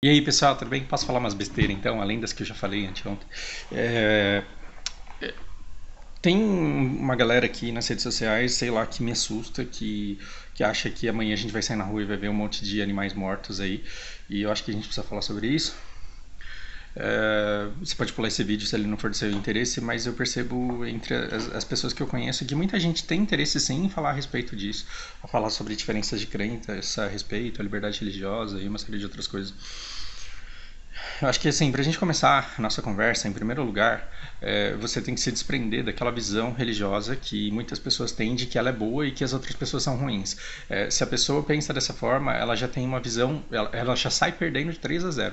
E aí, pessoal, tudo bem? Posso falar umas besteiras, então, além das que eu já falei anteontem? É, Tem uma galera aqui nas redes sociais, sei lá, que me assusta, que acha que amanhã a gente vai sair na rua e vai ver um monte de animais mortos aí. E eu acho que a gente precisa falar sobre isso. Você pode pular esse vídeo se ele não for do seu interesse, mas eu percebo entre as pessoas que eu conheço que muita gente tem interesse sim em falar a respeito disso, a falar sobre diferenças de crença a respeito, a liberdade religiosa e uma série de outras coisas. Eu acho que assim, pra gente começar a nossa conversa, em primeiro lugar, você tem que se desprender daquela visão religiosa que muitas pessoas têm de que ela é boa e que as outras pessoas são ruins. Se a pessoa pensa dessa forma, ela já tem uma visão, ela já sai perdendo de 3-0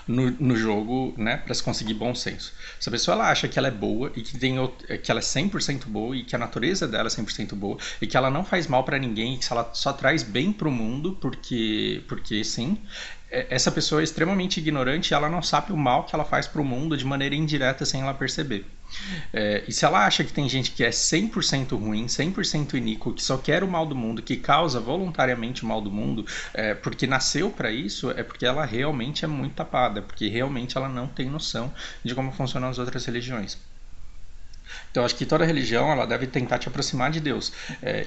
no jogo, né, para se conseguir bom senso. Se a pessoa ela acha que ela é boa e que ela é 100% boa e que a natureza dela é 100% boa e que ela não faz mal para ninguém, que ela só traz bem pro mundo porque sim, essa pessoa é extremamente ignorante e ela não sabe o mal que ela faz pro mundo de maneira indireta sem ela perceber. E se ela acha que tem gente que é 100% ruim, 100% iníquo, que só quer o mal do mundo, que causa voluntariamente o mal do mundo, porque nasceu para isso, é porque ela realmente é muito tapada, porque realmente ela não tem noção de como funcionam as outras religiões. Então, acho que toda religião ela deve tentar te aproximar de Deus.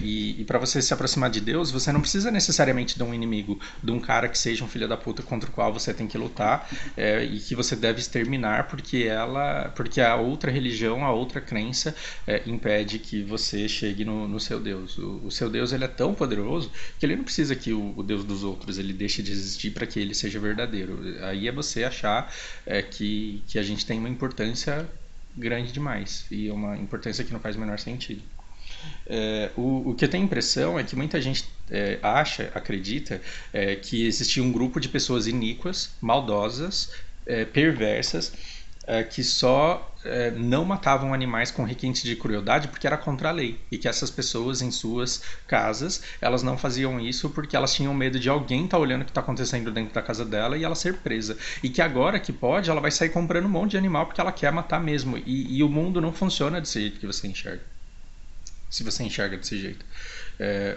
E para você se aproximar de Deus, você não precisa necessariamente de um inimigo, de um cara que seja um filho da puta contra o qual você tem que lutar e que você deve exterminar porque a outra religião, a outra crença impede que você chegue no seu Deus. O seu Deus ele é tão poderoso que ele não precisa que o Deus dos outros ele deixe de existir para que ele seja verdadeiro. Aí é você achar que a gente tem uma importância grande demais e uma importância que não faz o menor sentido. O que eu tenho a impressão é que muita gente acredita que existia um grupo de pessoas iníquas, maldosas, perversas, que só não matavam animais com requinte de crueldade porque era contra a lei e que essas pessoas em suas casas elas não faziam isso porque elas tinham medo de alguém estar olhando o que está acontecendo dentro da casa dela e ela ser presa e que agora que pode ela vai sair comprando um monte de animal porque ela quer matar mesmo e o mundo não funciona desse jeito que você enxerga, se você enxerga desse jeito.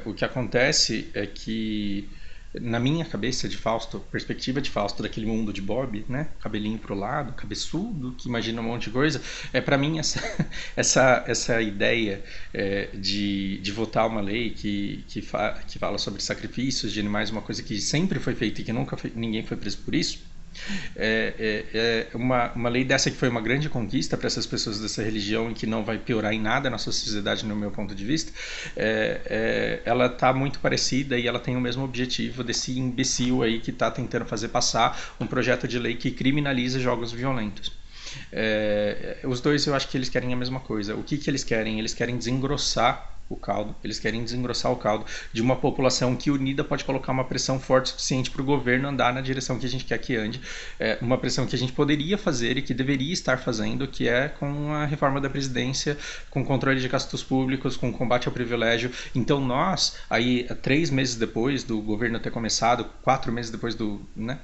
O que acontece é que na minha cabeça de Fausto, perspectiva de Fausto daquele mundo de Bob, né, cabelinho pro lado, cabeçudo, que imagina um monte de coisa, para mim essa ideia de votar uma lei que fala sobre sacrifícios de animais, uma coisa que sempre foi feita e que ninguém foi preso por isso, uma lei dessa que foi uma grande conquista para essas pessoas dessa religião e que não vai piorar em nada a nossa sociedade no meu ponto de vista, ela está muito parecida e ela tem o mesmo objetivo desse imbecil aí que está tentando fazer passar um projeto de lei que criminaliza jogos violentos. Os dois eu acho que eles querem a mesma coisa. O que eles querem? Eles querem desengrossar o caldo, eles querem desengrossar o caldo de uma população que unida pode colocar uma pressão forte o suficiente para o governo andar na direção que a gente quer que ande, uma pressão que a gente poderia fazer e que deveria estar fazendo, que é com a reforma da presidência, com controle de gastos públicos, com combate ao privilégio. Então nós, aí 3 meses depois do governo ter começado, 4 meses depois do, né,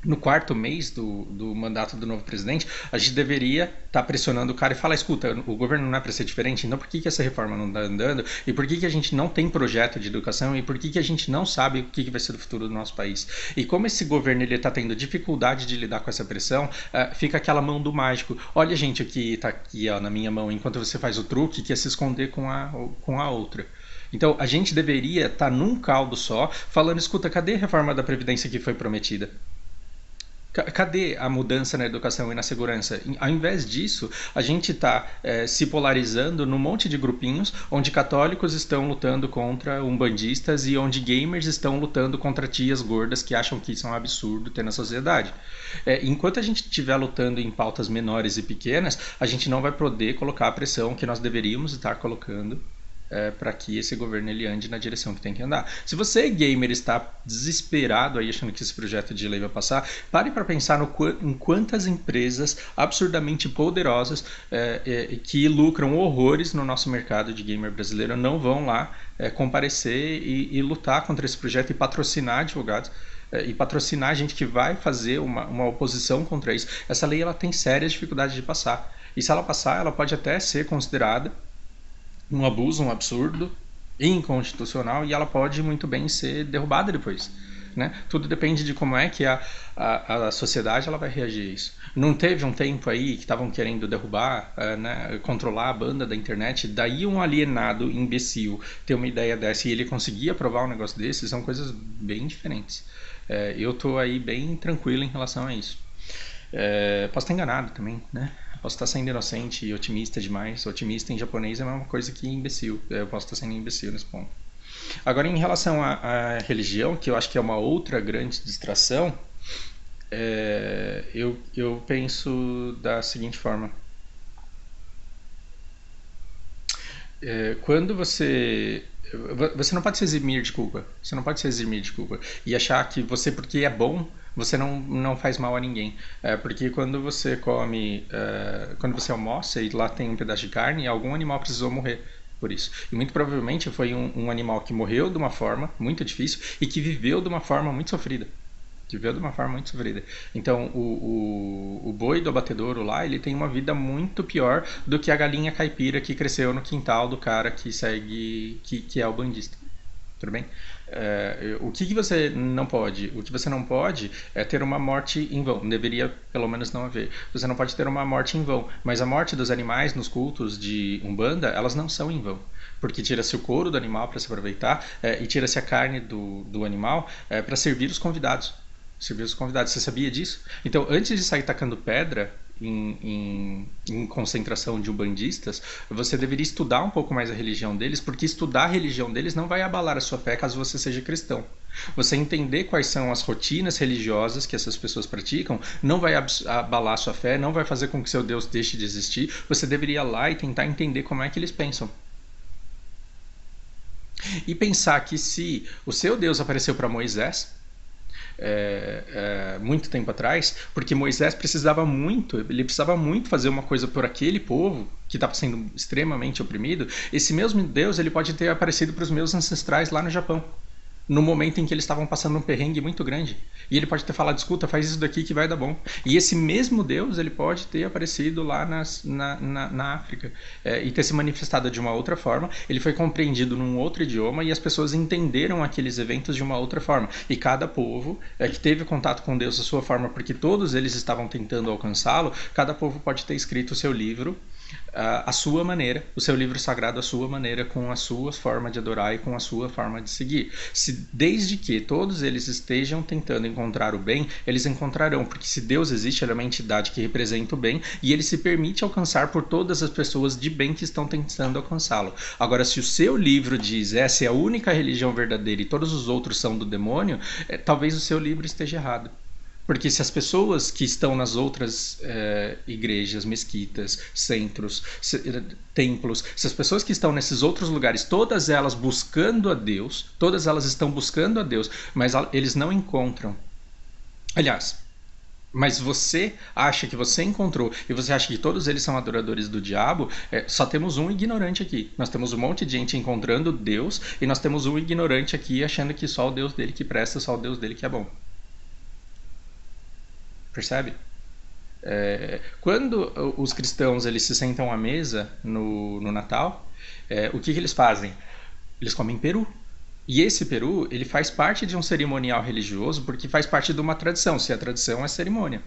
no quarto mês do mandato do novo presidente, a gente deveria estar pressionando o cara e falar, escuta, o governo não é para ser diferente, então por que essa reforma não está andando? E por que a gente não tem projeto de educação? E por que a gente não sabe o que vai ser o futuro do nosso país? E como esse governo está tendo dificuldade de lidar com essa pressão, fica aquela mão do mágico. Olha, gente, aqui está aqui ó, na minha mão, enquanto você faz o truque, que é se esconder com a outra. Então a gente deveria estar num caldo só, falando, escuta, cadê a reforma da Previdência que foi prometida? Cadê a mudança na educação e na segurança? Ao invés disso, a gente está se polarizando num monte de grupinhos onde católicos estão lutando contra umbandistas e onde gamers estão lutando contra tias gordas que acham que isso é um absurdo ter na sociedade. Enquanto a gente estiver lutando em pautas menores e pequenas, a gente não vai poder colocar a pressão que nós deveríamos estar colocando para que esse governo ele ande na direção que tem que andar. Se você, gamer, está desesperado aí achando que esse projeto de lei vai passar, pare para pensar em quantas empresas absurdamente poderosas que lucram horrores no nosso mercado de gamer brasileiro não vão lá comparecer e lutar contra esse projeto e patrocinar advogados e patrocinar gente que vai fazer uma oposição contra isso. Essa lei ela tem sérias dificuldades de passar. E se ela passar, ela pode até ser considerada um abuso, um absurdo, inconstitucional, e ela pode muito bem ser derrubada depois. né? Tudo depende de como é que a sociedade ela vai reagir a isso. Não teve um tempo aí que estavam querendo derrubar, né, controlar a banda da internet, daí um alienado imbecil ter uma ideia dessa e ele conseguir aprovar um negócio desse, são coisas bem diferentes. Eu tô aí bem tranquilo em relação a isso. Posso estar enganado também, né? Posso estar sendo inocente e otimista demais. Otimista em japonês é a mesma coisa que imbecil. Eu posso estar sendo imbecil nesse ponto. Agora, em relação à religião, que eu acho que é uma outra grande distração, eu penso da seguinte forma. Quando você não pode se eximir de culpa. Você não pode se eximir de culpa. E achar que você, porque é bom, você não faz mal a ninguém. Porque quando você come. Quando você almoça e lá tem um pedaço de carne, algum animal precisou morrer por isso. E muito provavelmente foi um animal que morreu de uma forma muito difícil e que viveu de uma forma muito sofrida. Viveu de uma forma muito sofrida. Então, o boi do abatedouro lá, ele tem uma vida muito pior do que a galinha caipira que cresceu no quintal do cara que segue, que é o bandista. Tudo bem? O que você não pode? O que você não pode é ter uma morte em vão. Deveria, pelo menos, não haver. Você não pode ter uma morte em vão. Mas a morte dos animais nos cultos de Umbanda, elas não são em vão. Porque tira-se o couro do animal para se aproveitar e tira-se a carne do animal para servir os convidados. Servir os convidados. Você sabia disso? Então, antes de sair tacando pedra em concentração de umbandistas, você deveria estudar um pouco mais a religião deles, porque estudar a religião deles não vai abalar a sua fé caso você seja cristão. Você entender quais são as rotinas religiosas que essas pessoas praticam não vai abalar a sua fé, não vai fazer com que seu Deus deixe de existir. Você deveria ir lá e tentar entender como é que eles pensam. E pensar que se o seu Deus apareceu para Moisés muito tempo atrás, porque Moisés ele precisava muito fazer uma coisa por aquele povo que estava sendo extremamente oprimido. Esse mesmo Deus ele pode ter aparecido para os meus ancestrais lá no Japão, no momento em que eles estavam passando um perrengue muito grande. E ele pode ter falado, escuta, faz isso daqui que vai dar bom. E esse mesmo Deus, ele pode ter aparecido lá na África e ter se manifestado de uma outra forma. Ele foi compreendido num outro idioma e as pessoas entenderam aqueles eventos de uma outra forma. E cada povo que teve contato com Deus da sua forma, porque todos eles estavam tentando alcançá-lo, cada povo pode ter escrito o seu livro a sua maneira, o seu livro sagrado à sua maneira, com a sua forma de adorar e com a sua forma de seguir. Desde que todos eles estejam tentando encontrar o bem, eles encontrarão, porque se Deus existe, ele é uma entidade que representa o bem e ele se permite alcançar por todas as pessoas de bem que estão tentando alcançá-lo. Agora, se o seu livro diz essa é a única religião verdadeira e todos os outros são do demônio, talvez o seu livro esteja errado. Porque se as pessoas que estão nas outras igrejas, mesquitas, centros, templos, se as pessoas que estão nesses outros lugares, todas elas buscando a Deus, todas elas estão buscando a Deus, mas eles não encontram. Aliás, mas você acha que você encontrou e você acha que todos eles são adoradores do diabo, só temos um ignorante aqui. Nós temos um monte de gente encontrando Deus e nós temos um ignorante aqui achando que só o Deus dele que presta, só o Deus dele que é bom. Percebe? Quando os cristãos eles se sentam à mesa no Natal, o que eles fazem? Eles comem peru. E esse peru ele faz parte de um cerimonial religioso porque faz parte de uma tradição. Se é tradição, é cerimônia.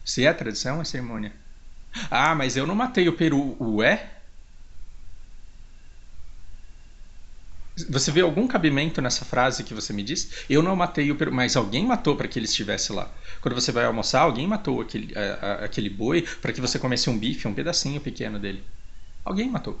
Se é tradição, é cerimônia. Ah, mas eu não matei o peru. Ué? Você vê algum cabimento nessa frase que você me disse? Eu não matei o peru, mas alguém matou para que ele estivesse lá. Quando você vai almoçar, alguém matou aquele boi para que você comesse um bife, um pedacinho pequeno dele. Alguém matou.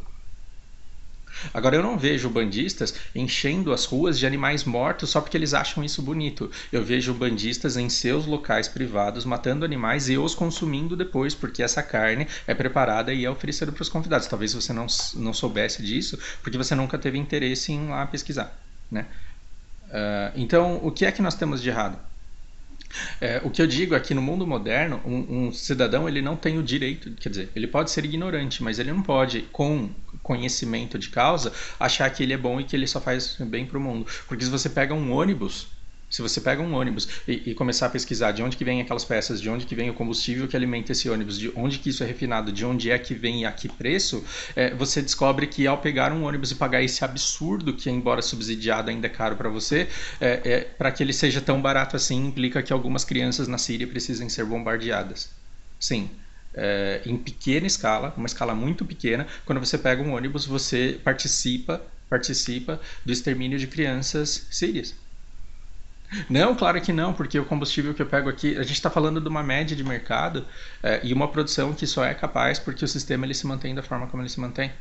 Agora eu não vejo bandistas enchendo as ruas de animais mortos só porque eles acham isso bonito. Eu vejo bandistas em seus locais privados matando animais e os consumindo depois, porque essa carne é preparada e é oferecida para os convidados. Talvez você não soubesse disso, porque você nunca teve interesse em ir lá pesquisar, né? Então, o que é que nós temos de errado? O que eu digo é que no mundo moderno, um cidadão ele não tem o direito, quer dizer, ele pode ser ignorante, mas ele não pode, com conhecimento de causa, achar que ele é bom e que ele só faz bem para o mundo. Porque se você pega um ônibus, Se você pega um ônibus e começar a pesquisar de onde que vem aquelas peças, de onde que vem o combustível que alimenta esse ônibus, de onde que isso é refinado, de onde é que vem e a que preço, você descobre que ao pegar um ônibus e pagar esse absurdo, que embora subsidiado ainda é caro para você, para que ele seja tão barato assim, implica que algumas crianças na Síria precisem ser bombardeadas. Sim, em pequena escala, uma escala muito pequena, quando você pega um ônibus, você participa do extermínio de crianças sírias. Não, claro que não, porque o combustível que eu pego aqui, a gente está falando de uma média de mercado e uma produção que só é capaz porque o sistema ele se mantém da forma como ele se mantém.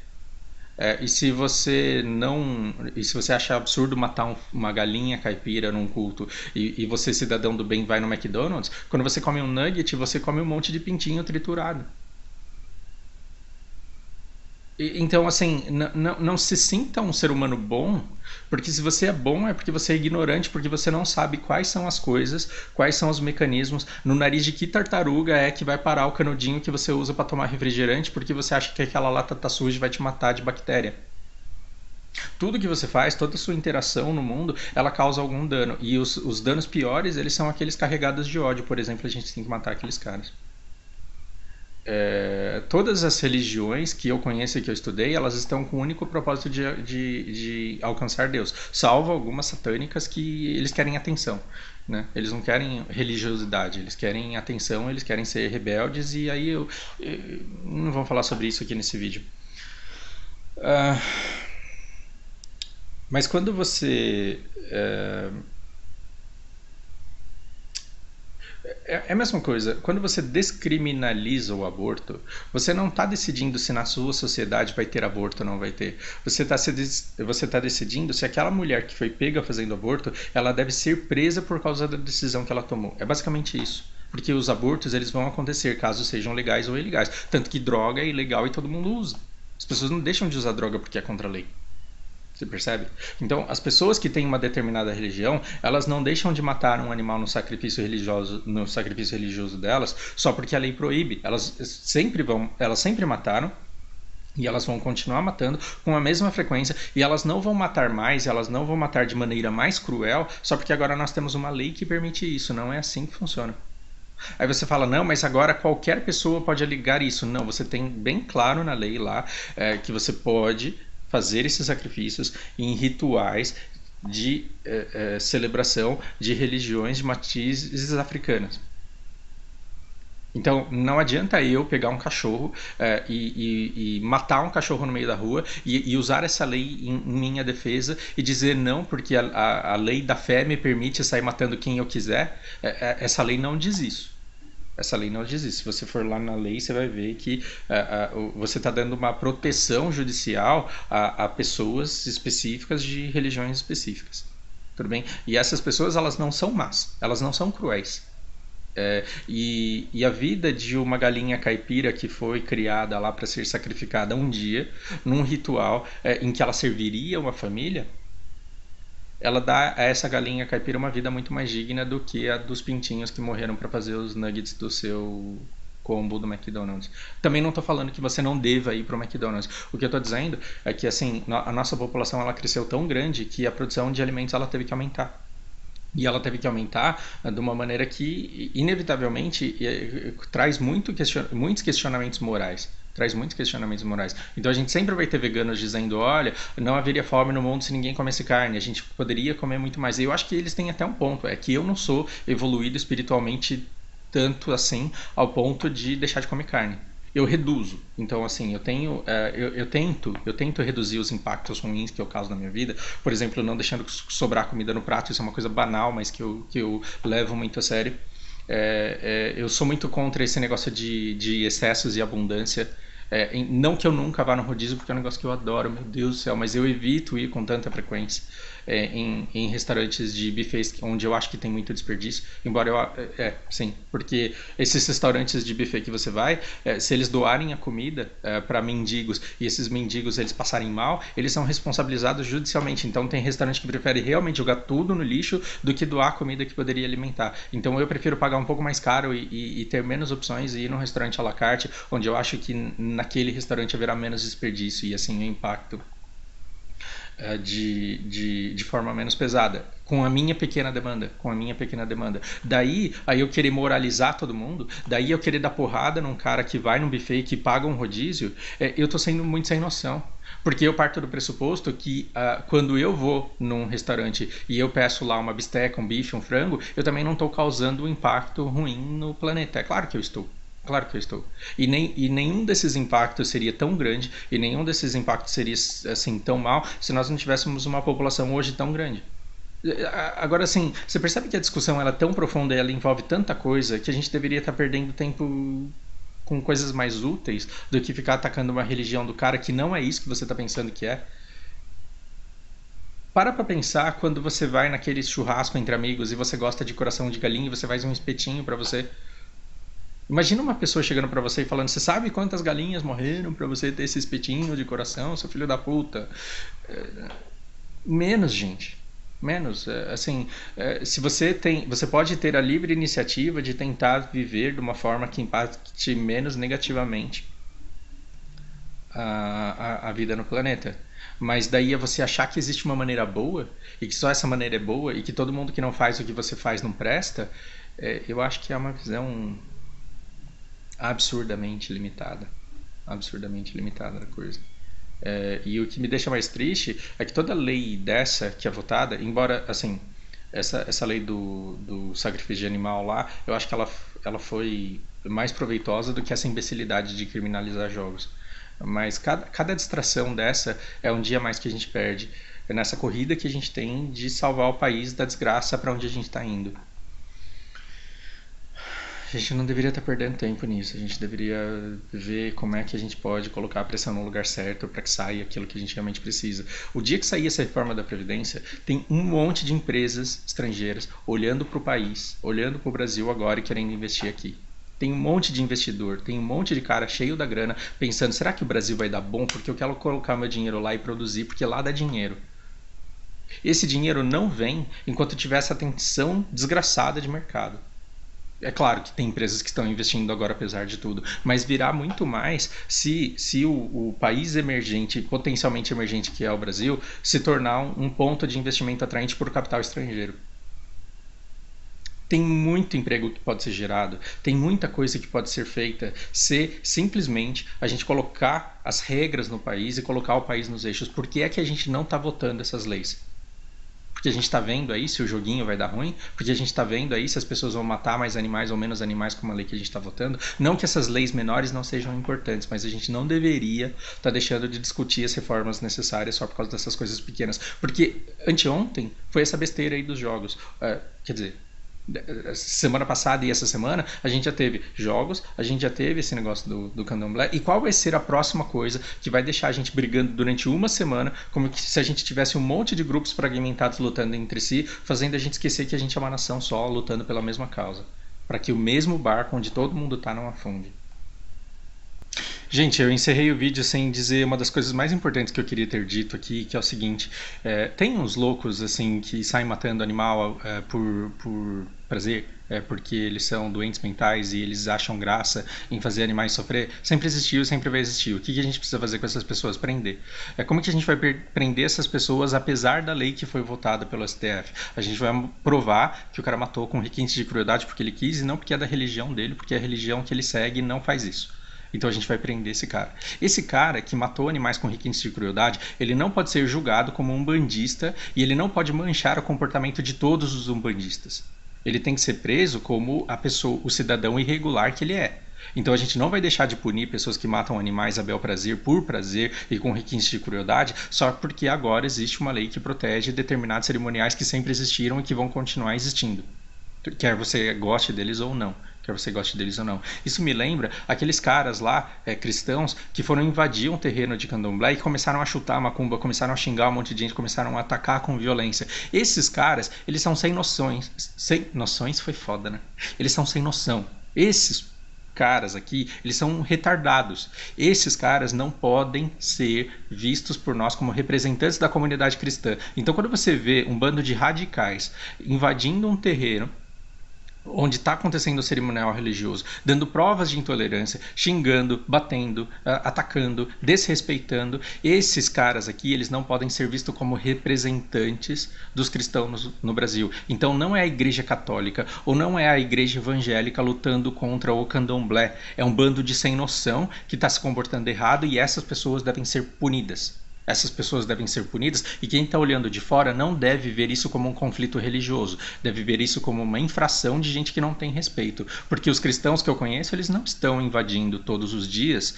E se você não, e se você achar absurdo matar uma galinha caipira num culto e você cidadão do bem vai no McDonald's, quando você come um nugget você come um monte de pintinho triturado. Então, assim, não se sinta um ser humano bom, porque se você é bom é porque você é ignorante, porque você não sabe quais são as coisas, quais são os mecanismos, no nariz de que tartaruga é que vai parar o canudinho que você usa para tomar refrigerante, porque você acha que aquela lata tá suja e vai te matar de bactéria. Tudo que você faz, toda a sua interação no mundo, ela causa algum dano. E os danos piores, eles são aqueles carregados de ódio. Por exemplo, a gente tem que matar aqueles caras. Todas as religiões que eu conheço e que eu estudei, elas estão com o único propósito de alcançar Deus, salvo algumas satânicas que eles querem atenção, né? Eles não querem religiosidade, eles querem atenção, eles querem ser rebeldes, e aí eu não vou falar sobre isso aqui nesse vídeo. Uh, mas quando você é a mesma coisa. Quando você descriminaliza o aborto, você não está decidindo se na sua sociedade vai ter aborto ou não vai ter. Você tá decidindo se aquela mulher que foi pega fazendo aborto, ela deve ser presa por causa da decisão que ela tomou. É basicamente isso. Porque os abortos eles vão acontecer caso sejam legais ou ilegais. Tanto que droga é ilegal e todo mundo usa. As pessoas não deixam de usar droga porque é contra a lei. Você percebe? Então, as pessoas que têm uma determinada religião, elas não deixam de matar um animal no sacrifício religioso delas, só porque a lei proíbe. Elas sempre mataram e elas vão continuar matando com a mesma frequência e elas não vão matar mais, elas não vão matar de maneira mais cruel, só porque agora nós temos uma lei que permite isso. Não é assim que funciona. Aí você fala, não, mas agora qualquer pessoa pode alegar isso. Não, você tem bem claro na lei lá que você pode fazer esses sacrifícios em rituais de celebração de religiões de matizes africanas. Então não adianta eu pegar um cachorro e matar um cachorro no meio da rua e usar essa lei em minha defesa e dizer não, porque a lei da fé me permite sair matando quem eu quiser. Essa lei não diz isso. Essa lei não diz isso. Se você for lá na lei, você vai ver que você está dando uma proteção judicial a pessoas específicas de religiões específicas. Tudo bem? E essas pessoas, elas não são más, elas não são cruéis. E a vida de uma galinha caipira que foi criada lá para ser sacrificada um dia, num ritual em que ela serviria uma família, ela dá a essa galinha caipira uma vida muito mais digna do que a dos pintinhos que morreram para fazer os nuggets do seu combo do McDonald's. Também não estou falando que você não deva ir para o McDonald's. O que eu estou dizendo é que assim, a nossa população ela cresceu tão grande que a produção de alimentos ela teve que aumentar. E ela teve que aumentar de uma maneira que, inevitavelmente, traz muitos questionamentos morais. Traz muitos questionamentos morais. Então a gente sempre vai ter veganos dizendo, olha, não haveria fome no mundo se ninguém comesse carne, a gente poderia comer muito mais. E eu acho que eles têm até um ponto, é que eu não sou evoluído espiritualmente tanto assim ao ponto de deixar de comer carne. Eu reduzo. Então, assim, eu tento reduzir os impactos ruins que eu causo na minha vida. Por exemplo, não deixando sobrar comida no prato. Isso é uma coisa banal, mas que eu levo muito a sério. Eu sou muito contra esse negócio de excessos e abundância. Não que eu nunca vá no rodízio, porque é um negócio que eu adoro, meu Deus do céu, mas eu evito ir com tanta frequência em restaurantes de buffets onde eu acho que tem muito desperdício, embora sim, porque esses restaurantes de buffet que você vai, se eles doarem a comida para mendigos e esses mendigos eles passarem mal, eles são responsabilizados judicialmente. Então tem restaurante que prefere realmente jogar tudo no lixo do que doar a comida que poderia alimentar. Então eu prefiro pagar um pouco mais caro e ter menos opções e ir num restaurante à la carte, onde eu acho que naquele restaurante haverá menos desperdício e assim o impacto de forma menos pesada, com a minha pequena demanda, Daí, aí eu querer moralizar todo mundo, daí eu querer dar porrada num cara que vai num buffet, que paga um rodízio, eu tô sendo muito sem noção. Porque eu parto do pressuposto que quando eu vou num restaurante e eu peço lá uma bisteca, um bife, um frango, eu também não estou causando um impacto ruim no planeta. É claro que eu estou. Claro que eu estou. E nenhum desses impactos seria tão grande e nenhum desses impactos seria assim tão mal se nós não tivéssemos uma população hoje tão grande. Agora, assim, você percebe que a discussão ela é tão profunda e ela envolve tanta coisa que a gente deveria estar perdendo tempo com coisas mais úteis do que ficar atacando uma religião do cara que não é isso que você está pensando que é. Para pensar quando você vai naquele churrasco entre amigos e você gosta de coração de galinha e você faz um espetinho para você. Imagina uma pessoa chegando pra você e falando: você sabe quantas galinhas morreram pra você ter esse espetinho de coração, seu filho da puta? Menos, gente. Menos. Assim, se você pode ter a livre iniciativa de tentar viver de uma forma que impacte menos negativamente a vida no planeta. Mas daí é você achar que existe uma maneira boa e que só essa maneira é boa e que todo mundo que não faz o que você faz não presta. Eu acho que é uma visão absurdamente limitada. Absurdamente limitada da coisa. E o que me deixa mais triste é que toda lei dessa que é votada, embora, assim, essa lei do sacrifício de animal lá, eu acho que ela foi mais proveitosa do que essa imbecilidade de criminalizar jogos. Mas cada distração dessa é um dia a mais que a gente perde. É nessa corrida que a gente tem de salvar o país da desgraça para onde a gente está indo. A gente não deveria estar perdendo tempo nisso. A gente deveria ver como é que a gente pode colocar a pressão no lugar certo para que saia aquilo que a gente realmente precisa. O dia que sair essa reforma da Previdência, tem um monte de empresas estrangeiras olhando para o país, olhando para o Brasil agora e querendo investir aqui. Tem um monte de investidor, tem um monte de cara cheio da grana pensando: será que o Brasil vai dar bom? Porque eu quero colocar meu dinheiro lá e produzir, porque lá dá dinheiro. Esse dinheiro não vem enquanto tiver essa tensão desgraçada de mercado. É claro que tem empresas que estão investindo agora, apesar de tudo, mas virá muito mais se o país emergente, potencialmente emergente que é o Brasil, se tornar um ponto de investimento atraente por capital estrangeiro. Tem muito emprego que pode ser gerado, tem muita coisa que pode ser feita se simplesmente a gente colocar as regras no país e colocar o país nos eixos. Por que é que a gente não está votando essas leis? Porque a gente está vendo aí se o joguinho vai dar ruim, porque a gente está vendo aí se as pessoas vão matar mais animais ou menos animais com uma lei que a gente está votando. Não que essas leis menores não sejam importantes, mas a gente não deveria estar deixando de discutir as reformas necessárias só por causa dessas coisas pequenas. Porque anteontem foi essa besteira aí dos jogos. Quer dizer, semana passada e essa semana a gente já teve jogos, a gente já teve esse negócio do candomblé. E qual vai ser a próxima coisa que vai deixar a gente brigando durante uma semana, como se a gente tivesse um monte de grupos fragmentados lutando entre si, fazendo a gente esquecer que a gente é uma nação só, lutando pela mesma causa, para que o mesmo barco onde todo mundo tá não afunde. Gente, eu encerrei o vídeo sem dizer uma das coisas mais importantes que eu queria ter dito aqui, que é o seguinte: tem uns loucos assim que saem matando animal por prazer, porque eles são doentes mentais e eles acham graça em fazer animais sofrer. Sempre existiu e sempre vai existir. O que a gente precisa fazer com essas pessoas? Prender. Como que a gente vai prender essas pessoas apesar da lei que foi votada pelo STF? A gente vai provar que o cara matou com requinte de crueldade porque ele quis e não porque é da religião dele, porque a religião que ele segue não faz isso. Então a gente vai prender esse cara. Esse cara que matou animais com requintes de crueldade, ele não pode ser julgado como um bandista e ele não pode manchar o comportamento de todos os umbandistas. Ele tem que ser preso como a pessoa, o cidadão irregular que ele é. Então a gente não vai deixar de punir pessoas que matam animais a bel prazer, por prazer e com requintes de crueldade, só porque agora existe uma lei que protege determinados cerimoniais que sempre existiram e que vão continuar existindo. Quer você goste deles ou não. Quer você goste deles ou não. Isso me lembra aqueles caras lá, cristãos, que foram invadir um terreno de candomblé e começaram a chutar a macumba, começaram a xingar um monte de gente, começaram a atacar com violência. Esses caras, eles são sem noções. Sem noções foi foda, né? Eles são sem noção. Esses caras aqui, eles são retardados. Esses caras não podem ser vistos por nós como representantes da comunidade cristã. Então quando você vê um bando de radicais invadindo um terreno onde está acontecendo o cerimonial religioso, dando provas de intolerância, xingando, batendo, atacando, desrespeitando. Esses caras aqui, eles não podem ser vistos como representantes dos cristãos no Brasil. Então não é a Igreja Católica ou não é a Igreja Evangélica lutando contra o candomblé. É um bando de sem noção que está se comportando errado e essas pessoas devem ser punidas. Essas pessoas devem ser punidas e quem está olhando de fora não deve ver isso como um conflito religioso, deve ver isso como uma infração de gente que não tem respeito. Porque os cristãos que eu conheço, eles não estão invadindo todos os dias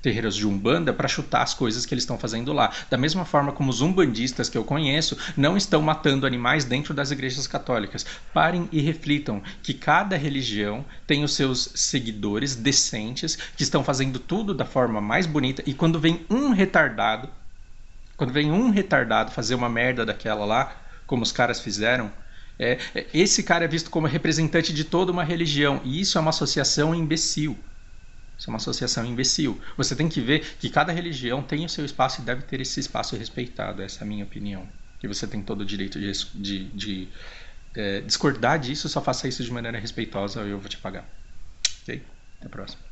terreiros de umbanda para chutar as coisas que eles estão fazendo lá. Da mesma forma como os umbandistas que eu conheço não estão matando animais dentro das igrejas católicas. Parem e reflitam que cada religião tem os seus seguidores decentes que estão fazendo tudo da forma mais bonita e quando vem um retardado fazer uma merda daquela lá, como os caras fizeram, esse cara é visto como representante de toda uma religião e isso é uma associação imbecil. Isso é uma associação imbecil. Você tem que ver que cada religião tem o seu espaço e deve ter esse espaço respeitado. Essa é a minha opinião. E você tem todo o direito de discordar disso, só faça isso de maneira respeitosa ou eu vou te pagar. Ok? Até a próxima.